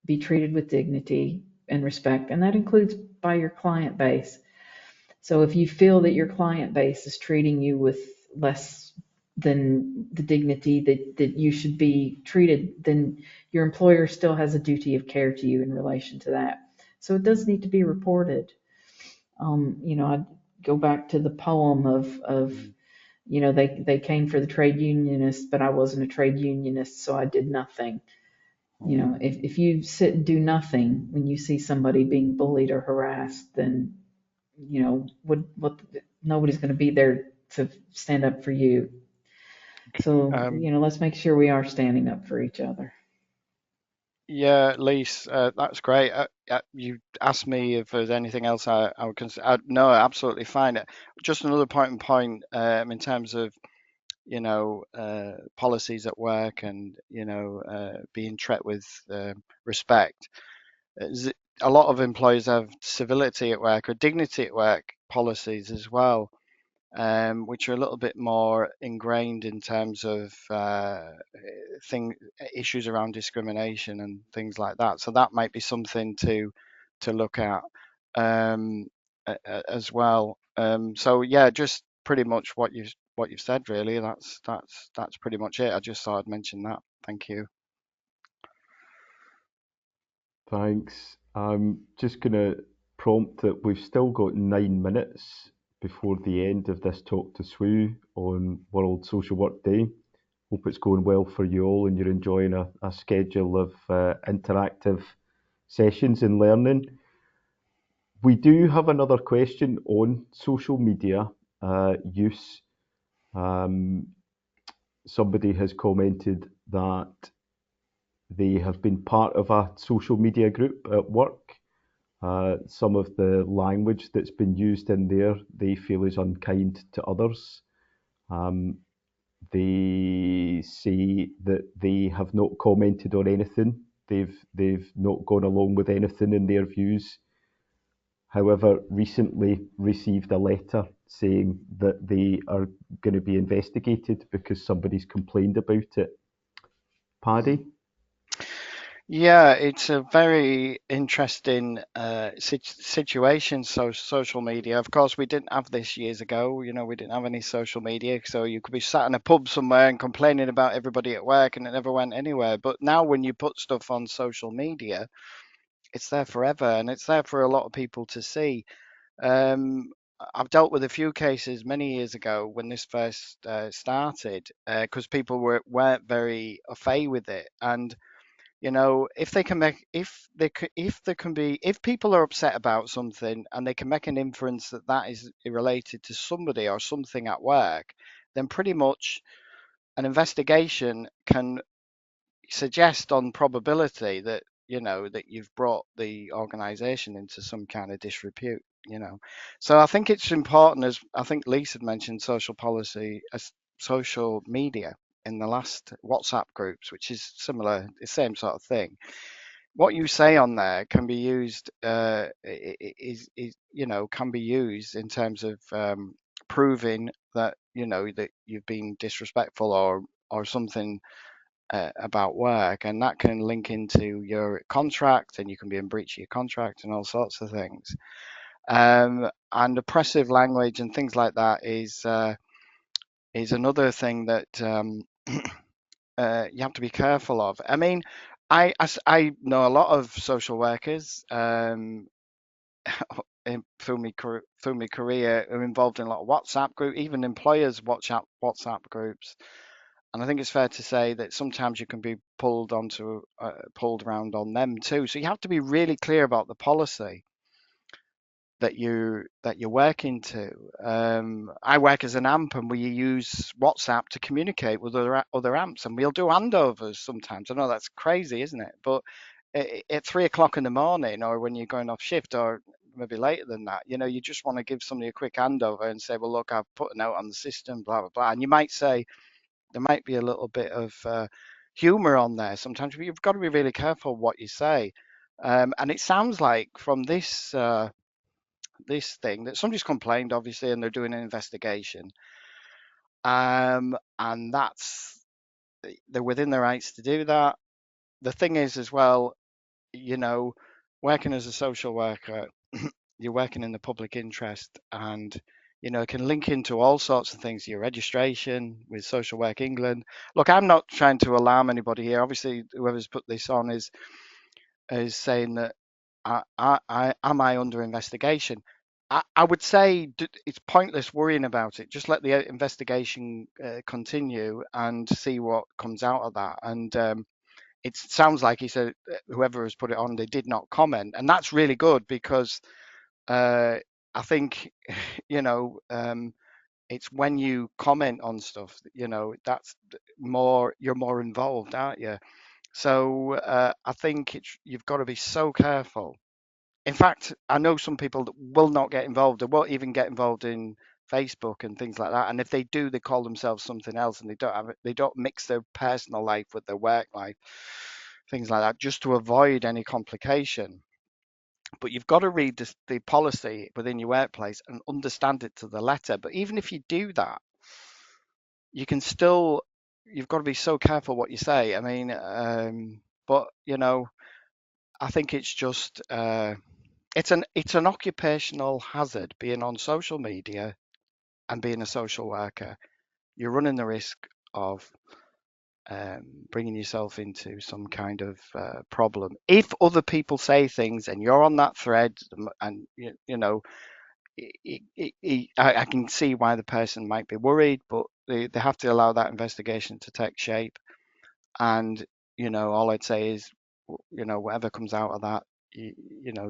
be treated with dignity and respect, and that includes by your client base. So if you feel that your client base is treating you with less than the dignity that you should be treated, then your employer still has a duty of care to you in relation to that. So it does need to be reported. I go back to the poem of they came for the trade unionists, but I wasn't a trade unionist, so I did nothing. If you sit and do nothing when you see somebody being bullied or harassed, then what nobody's going to be there to stand up for you. So let's make sure we are standing up for each other. Yeah, Lise, that's great. You asked me if there's anything else I would consider. No, absolutely fine. Just another point in terms of policies at work and being treated with respect. A lot of employers have civility at work or dignity at work policies as well, which are a little bit more ingrained in terms of issues around discrimination and things like that. So that might be something to look at as well. So yeah, just pretty much what you've said really. That's pretty much it. I just thought I'd mention that. Thank you. Thanks. I'm just going to prompt that we've still got 9 minutes before the end of this talk to SWU on World Social Work Day. Hope it's going well for you all and you're enjoying a schedule of interactive sessions and learning. We do have another question on social media use. Somebody has commented that they have been part of a social media group at work. Some of the language that's been used in there they feel is unkind to others. They say that they have not commented on anything. They've not gone along with anything in their views. However, recently received a letter saying that they are going to be investigated because somebody's complained about it. Paddy? Yeah, it's a very interesting situation. So social media, of course, we didn't have this years ago. We didn't have any social media, so you could be sat in a pub somewhere and complaining about everybody at work, and it never went anywhere. But now, when you put stuff on social media, it's there forever, and it's there for a lot of people to see. I've dealt with a few cases many years ago when this first started, because people weren't very au fait with it, and if they can make if people are upset about something and they can make an inference that that is related to somebody or something at work, then pretty much an investigation can suggest on probability that that you've brought the organization into some kind of disrepute. So I think it's important, as I think Lisa had mentioned, social policy as social media in the last WhatsApp groups, which is similar, the same sort of thing. What you say on there can be used can be used in terms of proving that that you've been disrespectful or something about work, and that can link into your contract, and you can be in breach of your contract and all sorts of things. And oppressive language and things like that is another thing that you have to be careful of. I mean, I know a lot of social workers through my career are involved in a lot of WhatsApp group, even employers WhatsApp groups. And I think it's fair to say that sometimes you can be pulled around on them too. So you have to be really clear about the policy that you're working to. I work as an AMP, and we use WhatsApp to communicate with other AMPs, and we'll do handovers sometimes. I know that's crazy, isn't it? But at 3 o'clock in the morning, or when you're going off shift, or maybe later than that, you just want to give somebody a quick handover and say, well, look, I've put a note on the system, blah blah blah. And you might say there might be a little bit of humor on there sometimes, but you've got to be really careful what you say. And it sounds like from this thing that somebody's complained, obviously, and they're doing an investigation, and they're within their rights to do that. The thing is, as well, working as a social worker, you're working in the public interest, and it can link into all sorts of things, your registration with Social Work England. Look, I'm not trying to alarm anybody here. Obviously, whoever's put this on is saying that am I under investigation? I would say it's pointless worrying about it. Just let the investigation continue and see what comes out of that. And it sounds like he said whoever has put it on, they did not comment, and that's really good, because I think it's when you comment on stuff, that's you're more involved, aren't you? So I think you've got to be so careful. In fact, I know some people that will not get involved. They won't even get involved in Facebook and things like that. And if they do, they call themselves something else, and they don't mix their personal life with their work life, things like that, just to avoid any complication. But you've got to read the policy within your workplace and understand it to the letter. But even if you do that, you've got to be so careful what you say. I mean, but I think it's just it's an occupational hazard being on social media and being a social worker. You're running the risk of bringing yourself into some kind of problem if other people say things and you're on that thread, and I can see why the person might be worried, but they have to allow that investigation to take shape. And all I'd say is, whatever comes out of that,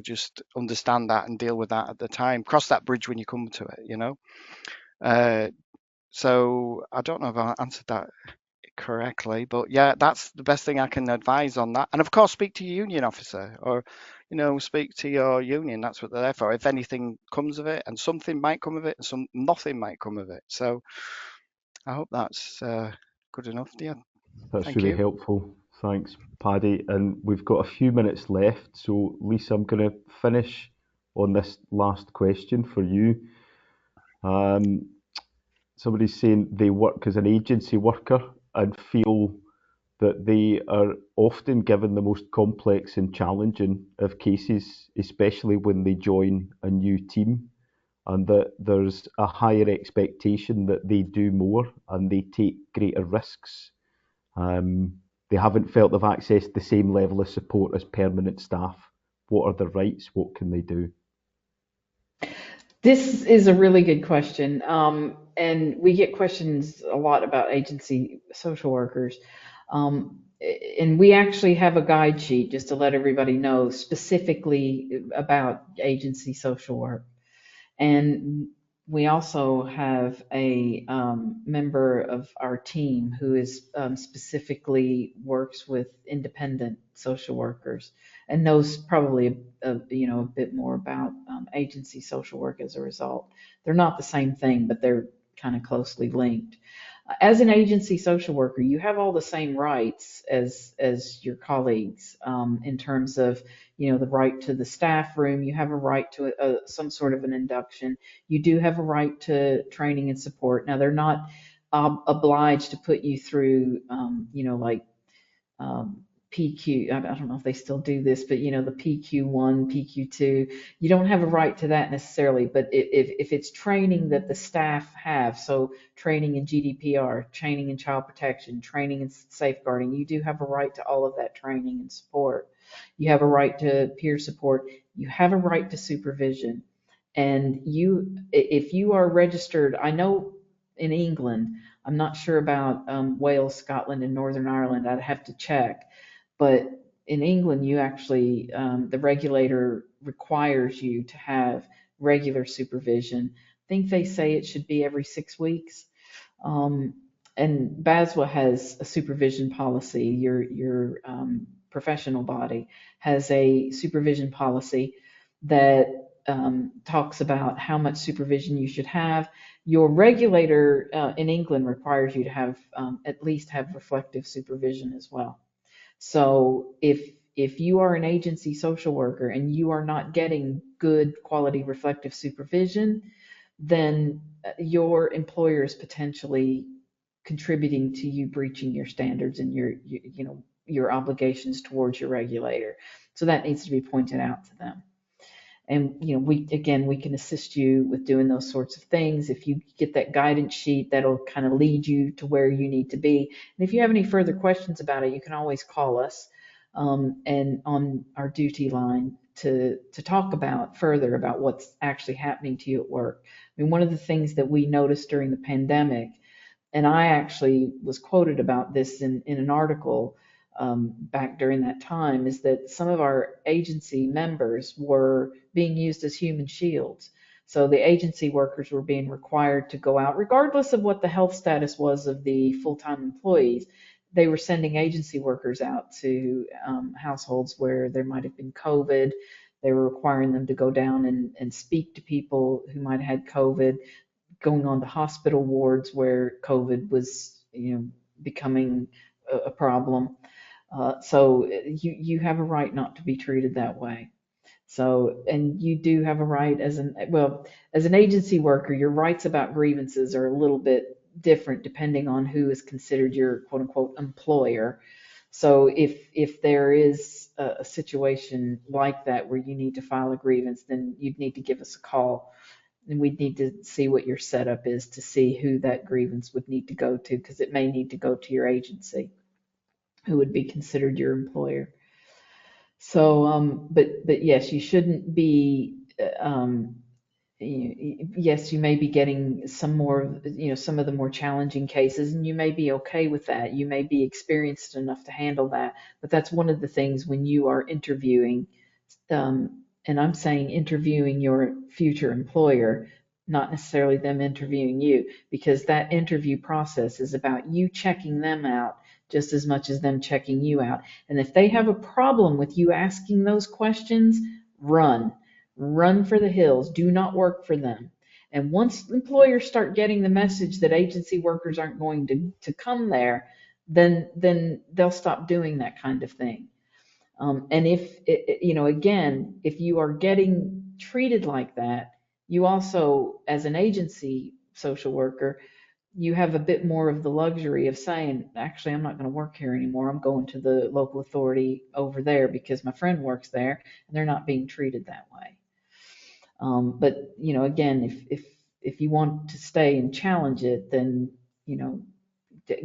just understand that and deal with that at the time. Cross that bridge when you come to it. So I don't know if I answered that correctly, but yeah, that's the best thing I can advise on that. And of course, speak to your union officer, or speak to your union. That's what they're there for. If anything comes of it, and something might come of it, and nothing might come of it. So I hope that's good enough, dear. That's Thank really you. helpful. Thanks, Paddy. And we've got a few minutes left. So, Lisa, I'm going to finish on this last question for you. Somebody's saying they work as an agency worker and feel that they are often given the most complex and challenging of cases, especially when they join a new team, and that there's a higher expectation that they do more and they take greater risks. They haven't felt they've accessed the same level of support as permanent staff. What are their rights? What can they do? This is a really good question. And we get questions a lot about agency social workers. Um, and we actually have a guide sheet, just to let everybody know, specifically about agency social work. And we also have a member of our team who is specifically works with independent social workers and knows probably a bit more about agency social work as a result. They're not the same thing, but they're kind of closely linked. As an agency social worker, you have all the same rights as your colleagues in terms of the right to the staff room. You have a right to some sort of an induction. You do have a right to training and support. Now they're not obliged to put you through like PQ. I don't know if they still do this, but the PQ1, PQ2, you don't have a right to that necessarily. But if it's training that the staff have, so training in GDPR, training in child protection, training in safeguarding, you do have a right to all of that training and support. You have a right to peer support. You have a right to supervision. And if you are registered, I know in England, I'm not sure about Wales, Scotland, and Northern Ireland. I'd have to check. But in England, you actually, the regulator requires you to have regular supervision. I think they say it should be every 6 weeks. And BASWA has a supervision policy. Your professional body has a supervision policy that talks about how much supervision you should have. Your regulator in England requires you to have at least have reflective supervision as well. So if you are an agency social worker and you are not getting good quality reflective supervision, then your employer is potentially contributing to you breaching your standards and your obligations towards your regulator. So that needs to be pointed out to them. And we can assist you with doing those sorts of things. If you get that guidance sheet, that'll kind of lead you to where you need to be. And if you have any further questions about it, you can always call us and on our duty line to talk further about what's actually happening to you at work. I mean, one of the things that we noticed during the pandemic, and I actually was quoted about this in an article back during that time, is that some of our agency members were being used as human shields. So the agency workers were being required to go out, regardless of what the health status was of the full-time employees. They were sending agency workers out to households where there might have been COVID. They were requiring them to go down and speak to people who might have had COVID, going on to hospital wards where COVID was, becoming a problem. So you have a right not to be treated that way. So, and you do have a right as an agency worker, your rights about grievances are a little bit different depending on who is considered your quote unquote employer. So if there is a situation like that where you need to file a grievance, then you'd need to give us a call, and we'd need to see what your setup is to see who that grievance would need to go to, because it may need to go to your agency, who would be considered your employer. So, but yes, you shouldn't be. Yes, you may be getting some more, some of the more challenging cases, and you may be okay with that. You may be experienced enough to handle that. But that's one of the things when you are interviewing, and I'm saying interviewing your future employer, not necessarily them interviewing you, because that interview process is about you checking them out just as much as them checking you out. And if they have a problem with you asking those questions, run for the hills. Do not work for them. And once employers start getting the message that agency workers aren't going to come there, then they'll stop doing that kind of thing. And again, if you are getting treated like that, you also, as an agency social worker, you have a bit more of the luxury of saying, actually, I'm not going to work here anymore. I'm going to the local authority over there because my friend works there and they're not being treated that way. But again, if you want to stay and challenge it, then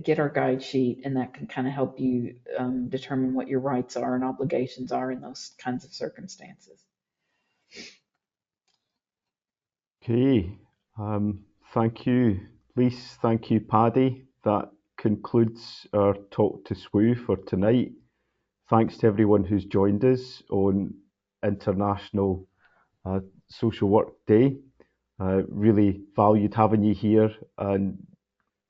get our guide sheet, and that can kind of help you determine what your rights are and obligations are in those kinds of circumstances. Okay, thank you, Lise. Thank you, Paddy. That concludes our talk to SWU for tonight. Thanks to everyone who's joined us on International Social Work Day. Really valued having you here and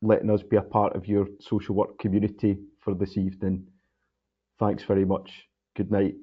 letting us be a part of your social work community for this evening. Thanks very much. Good night.